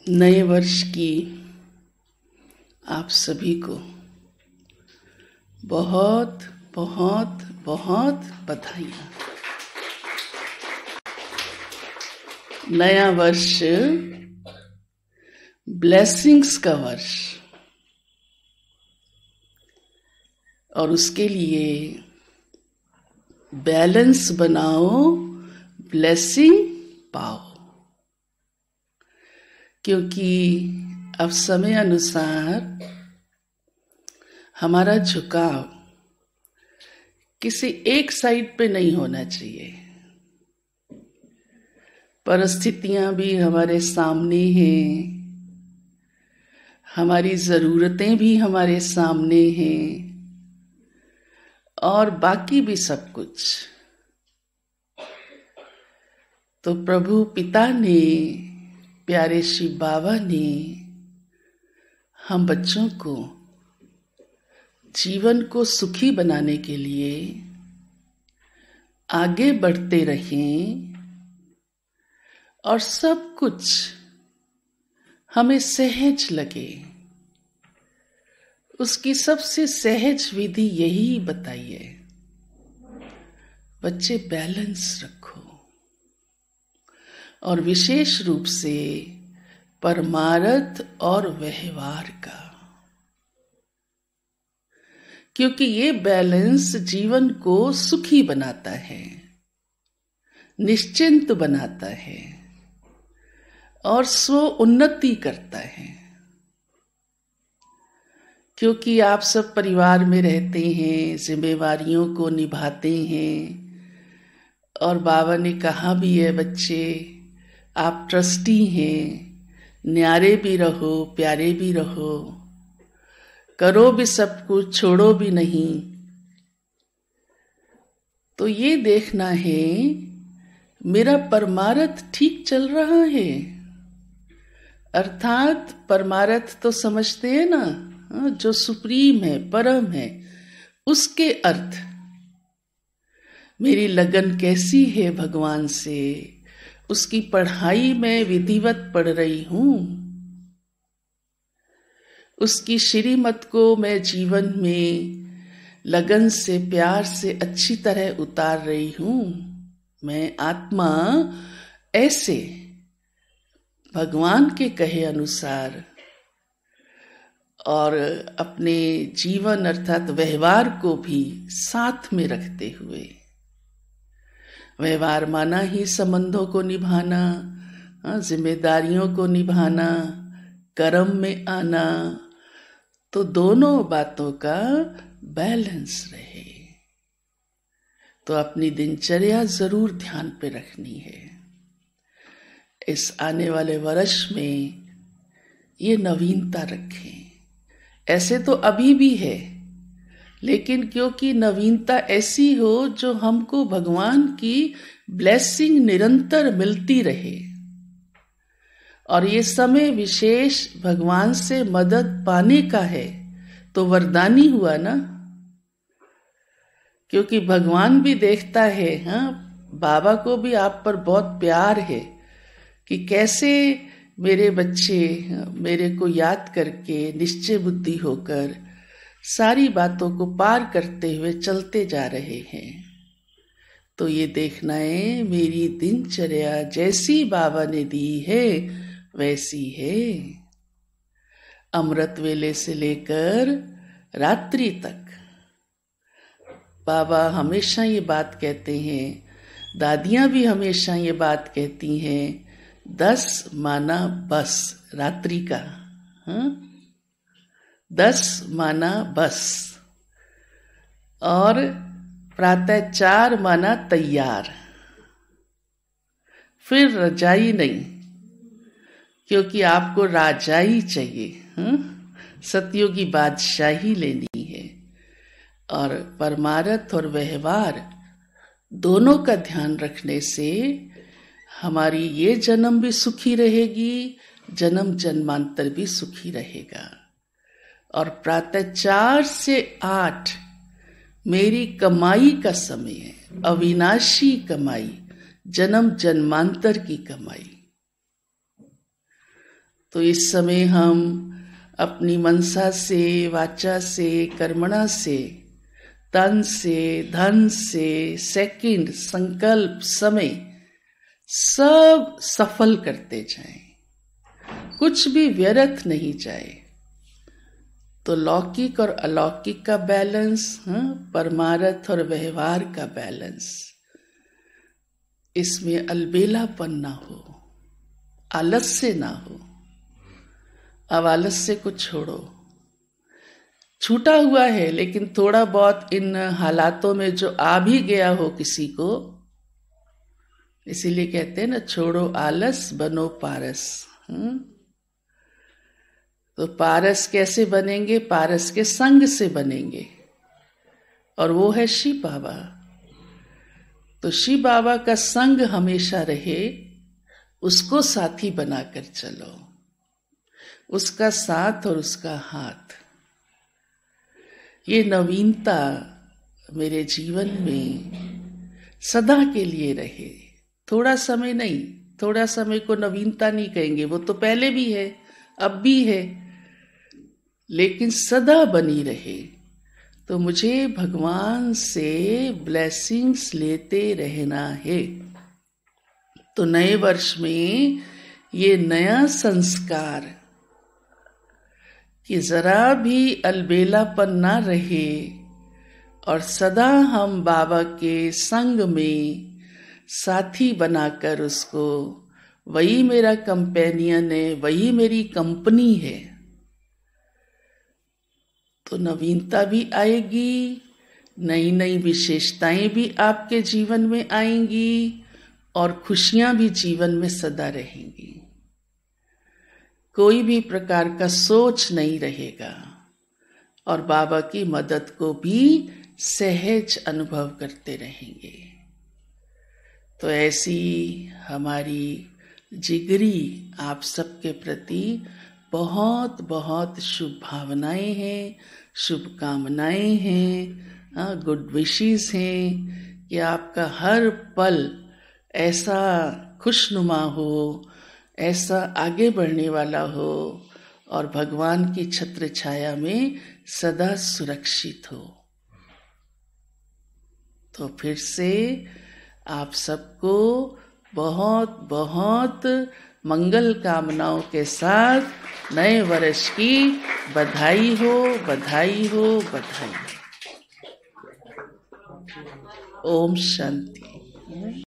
नए वर्ष की आप सभी को बहुत बहुत बहुत बधाइयाँ। नया वर्ष ब्लेसिंग्स का वर्ष, और उसके लिए बैलेंस बनाओ, ब्लेसिंग पाओ। क्योंकि अब समय अनुसार हमारा झुकाव किसी एक साइड पे नहीं होना चाहिए। परिस्थितियां भी हमारे सामने हैं, हमारी जरूरतें भी हमारे सामने हैं, और बाकी भी सब कुछ। तो प्रभु पिता ने, प्यारे शिव बाबा ने हम बच्चों को जीवन को सुखी बनाने के लिए आगे बढ़ते रहें, और सब कुछ हमें सहज लगे। उसकी सबसे सहज विधि यही बताई है, बच्चे बैलेंस रखो, और विशेष रूप से परमार्थ और व्यवहार का। क्योंकि ये बैलेंस जीवन को सुखी बनाता है, निश्चिंत बनाता है और स्व उन्नति करता है। क्योंकि आप सब परिवार में रहते हैं, जिम्मेवारियों को निभाते हैं, और बाबा ने कहा भी है, बच्चे आप ट्रस्टी हैं, न्यारे भी रहो, प्यारे भी रहो, करो भी सब कुछ, छोड़ो भी नहीं। तो ये देखना है मेरा परमार्थ ठीक चल रहा है। अर्थात परमार्थ तो समझते हैं ना, जो सुप्रीम है, परम है, उसके अर्थ। मेरी लगन कैसी है भगवान से, उसकी पढ़ाई में विधिवत पढ़ रही हूं, उसकी श्रीमत को मैं जीवन में लगन से, प्यार से अच्छी तरह उतार रही हूं। मैं आत्मा ऐसे भगवान के कहे अनुसार और अपने जीवन अर्थात व्यवहार को भी साथ में रखते हुए, व्यवहार माना ही संबंधों को निभाना, जिम्मेदारियों को निभाना, कर्म में आना, तो दोनों बातों का बैलेंस रहे। तो अपनी दिनचर्या जरूर ध्यान पे रखनी है। इस आने वाले वर्ष में ये नवीनता रखें। ऐसे तो अभी भी है, लेकिन क्योंकि नवीनता ऐसी हो जो हमको भगवान की ब्लेसिंग निरंतर मिलती रहे, और ये समय विशेष भगवान से मदद पाने का है, तो वरदानी हुआ ना। क्योंकि भगवान भी देखता है, बाबा को भी आप पर बहुत प्यार है कि कैसे मेरे बच्चे मेरे को याद करके निश्चय बुद्धि होकर सारी बातों को पार करते हुए चलते जा रहे हैं। तो ये देखना है मेरी दिनचर्या जैसी बाबा ने दी है वैसी है। अमृत वेले से लेकर रात्रि तक बाबा हमेशा ये बात कहते हैं, दादियां भी हमेशा ये बात कहती हैं, 10 माना बस रात्रि का, 10 माना बस, और प्रातः 4 माना तैयार, फिर रजाई नहीं, क्योंकि आपको राजाई चाहिए, सतयुगी बादशाही लेनी है। और परमार्थ और व्यवहार दोनों का ध्यान रखने से हमारी ये जन्म भी सुखी रहेगी, जन्म जन्मांतर भी सुखी रहेगा। और प्रातः 4 से 8 मेरी कमाई का समय है, अविनाशी कमाई, जन्म जन्मांतर की कमाई। तो इस समय हम अपनी मनसा से, वाचा से, कर्मणा से, तन से, धन से, सेकंड, संकल्प, समय सब सफल करते जाएं, कुछ भी व्यर्थ नहीं जाए। तो लौकिक और अलौकिक का बैलेंस, परमार्थ और व्यवहार का बैलेंस, इसमें अलबेलापन ना हो, आलस्य ना हो। अब आलस्य को छोड़ो, छूटा हुआ है लेकिन थोड़ा बहुत इन हालातों में जो आ भी गया हो किसी को, इसीलिए कहते हैं ना, छोड़ो आलस बनो पारस। तो पारस कैसे बनेंगे? पारस के संग से बनेंगे, और वो है शिव बाबा। तो शिव बाबा का संग हमेशा रहे, उसको साथी बनाकर चलो, उसका साथ और उसका हाथ। ये नवीनता मेरे जीवन में सदा के लिए रहे। थोड़ा समय नहीं, थोड़ा समय को नवीनता नहीं कहेंगे, वो तो पहले भी है, अब भी है, लेकिन सदा बनी रहे। तो मुझे भगवान से ब्लेसिंग्स लेते रहना है। तो नए वर्ष में ये नया संस्कार कि जरा भी अलबेलापन ना रहे, और सदा हम बाबा के संग में साथी बनाकर उसको, वही मेरा कंपेनियन है, वही मेरी कंपनी है। तो नवीनता भी आएगी, नई नई विशेषताएं भी आपके जीवन में आएंगी, और खुशियां भी जीवन में सदा रहेंगी। कोई भी प्रकार का सोच नहीं रहेगा, और बाबा की मदद को भी सहज अनुभव करते रहेंगे। तो ऐसी हमारी जिगरी आप सबके प्रति बहुत बहुत शुभ भावनाएं हैं, शुभकामनाएं हैं, गुड विशेस हैं कि आपका हर पल ऐसा खुशनुमा हो, ऐसा आगे बढ़ने वाला हो, और भगवान की छत्र छाया में सदा सुरक्षित हो। तो फिर से आप सबको बहुत बहुत मंगल कामनाओं के साथ नए वर्ष की बधाई हो, बधाई हो, बधाई हो। ओम शांति।